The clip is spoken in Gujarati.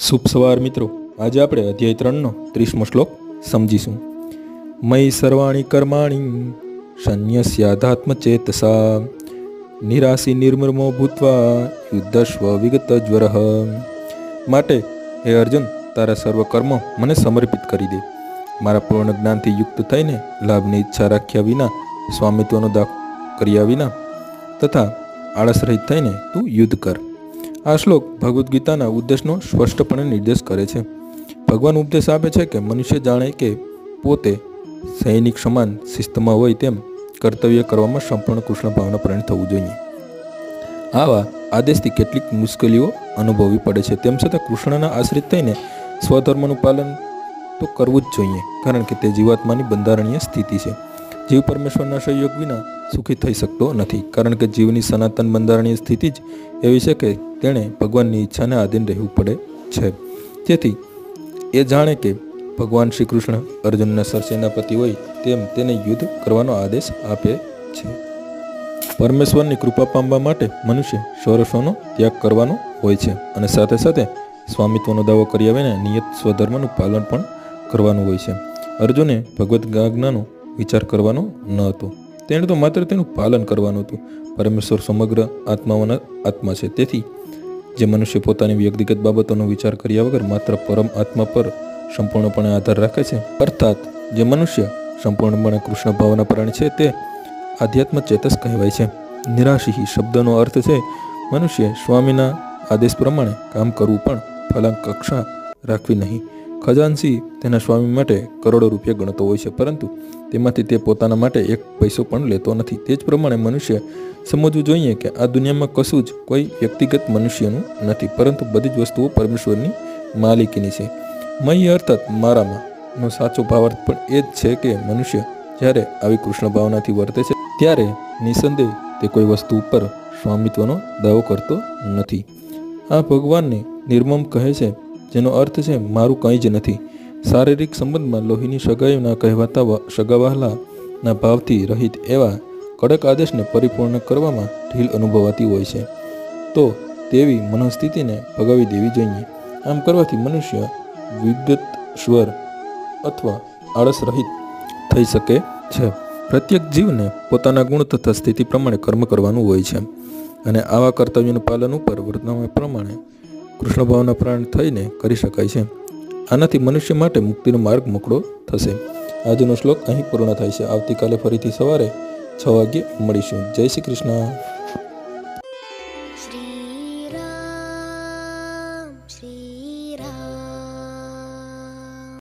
શુભ સવાર મિત્રો। આજે આપણે અધ્યાય 3 નો 30મો શ્લોક સમજીશું। મયि સર્વાણી કર્માણી સંન્યસ્યાધાત્મ ચેતસા નિરાશી નિર્મમો ભૂત્વા યુદ્ધસ્વ વિગત જ્વરઃ। માટે હે અર્જુન, તારા સર્વ કર્મો મને સમર્પિત કરી દે। મારા પૂર્ણ જ્ઞાનથી યુક્ત થઈને લાભની ઈચ્છા રાખ્યા વિના, સ્વામિત્વનો દાવ કર્યા વિના તથા આળસ રહિત થઈને તું યુદ્ધ કર। આ શ્લોક ભગવદ્ ગીતાના ઉદ્દેશનો સ્પષ્ટપણે નિર્દેશ કરે છે। ભગવાન ઉપદેશ આપે છે કે મનુષ્ય જાણે કે પોતે સૈનિક સમાન શિસ્તમાં હોય તેમ કર્તવ્ય કરવામાં સંપૂર્ણ કૃષ્ણ ભાવના પ્રાણ થવું જોઈએ। આવા આદેશથી કેટલીક મુશ્કેલીઓ અનુભવવી પડે છે, તેમ છતાં કૃષ્ણના આશ્રિત થઈને સ્વધર્મનું પાલન તો કરવું જ જોઈએ, કારણ કે તે જીવાત્માની બંધારણીય સ્થિતિ છે। જીવ પરમેશ્વરના સહયોગ વિના સુખી થઈ શકતો નથી, કારણ કે જીવની સનાતન બંધારણીય સ્થિતિ જ એવી છે કે તેણે ભગવાનની ઈચ્છાને આધીન રહેવું પડે છે। તેથી એ જાણે કે ભગવાન શ્રી કૃષ્ણ અર્જુનના સરસેનાપતિ હોય તેમ તેને યુદ્ધ કરવાનો આદેશ આપે છે। પરમેશ્વરની કૃપા પામવા માટે મનુષ્ય સર્વસ્વનો ત્યાગ કરવાનો હોય છે અને સાથે સાથે સ્વામિત્વનો દાવો કર્યા વિના નિયત સ્વધર્મનું પાલન પણ કરવાનું હોય છે। અર્જુને ભગવદ્ આજ્ઞાનો વિચાર કરવાનો ન હતો, તેણે તો માત્ર તેનું પાલન કરવાનું હતું। પરમેશ્વર સમગ્ર આત્માઓના આત્મા છે, તેથી જે મનુષ્ય પોતાની વ્યક્તિગત બાબતોનો વિચાર કર્યા વગર માત્ર પરમ આત્મા પર સંપૂર્ણપણે આધાર રાખે છે, અર્થાત જે મનુષ્ય સંપૂર્ણપણે કૃષ્ણ ભાવના પ્રાણી છે, તે આધ્યાત્મ ચેતસ કહેવાય છે। નિરાશી શબ્દનો અર્થ છે મનુષ્ય સ્વામીના આદેશ પ્રમાણે કામ કરવું પણ ફલાંકક્ષા રાખવી નહીં। ખજાનસી તેના સ્વામી માટે કરોડો રૂપિયા ગણતો હોય છે, પરંતુ તેમાંથી તે પોતાના માટે એક પૈસો પણ લેતો નથી। તે જ પ્રમાણે મનુષ્ય સમજવું જોઈએ કે આ દુનિયામાં કશું જ કોઈ વ્યક્તિગત મનુષ્યનું નથી, પરંતુ બધી જ વસ્તુઓ પરમેશ્વરની માલિકીની છે। મય અર્થાત મારામાં નો સાચો ભાવાર્થ પણ એ જ છે કે મનુષ્ય જ્યારે આવી કૃષ્ણ ભાવનાથી વર્તે છે ત્યારે નિસંદેહ તે કોઈ વસ્તુ ઉપર સ્વામિત્વનો દાવો કરતો નથી। આ ભગવાનને નિર્મમ કહે છે, જેનો અર્થ છે મારું કંઈ જ નથી। શારીરિક સંબંધમાં લોહીની સગાઈના કહેવાતા સગાવહાલાના ભાવથી રહિત એવા કડક આદેશને પરિપૂર્ણ કરવામાં ઢીલ અનુભવાતી હોય છે, તો તેવી મનોસ્થિતિને ભગાવી દેવી જોઈએ। આમ કરવાથી મનુષ્ય વિગત સ્વર અથવા આળસ રહિત થઈ શકે છે। પ્રત્યેક જીવને પોતાના ગુણ તથા સ્થિતિ પ્રમાણે કર્મ કરવાનું હોય છે, અને આવા કર્તવ્યનું પાલન ઉપર વર્તમાન પ્રમાણે કૃષ્ણ ભાવના પ્રાણ થઈને કરી શકાય છે। આનાથી મનુષ્ય માટે મુક્તિનો માર્ગ મોકળો થશે। આજનો શ્લોક અહીં પૂર્ણ થાય છે। આવતીકાલે ફરીથી સવારે 6 વાગ્યે મળીશું। જય શ્રી કૃષ્ણ।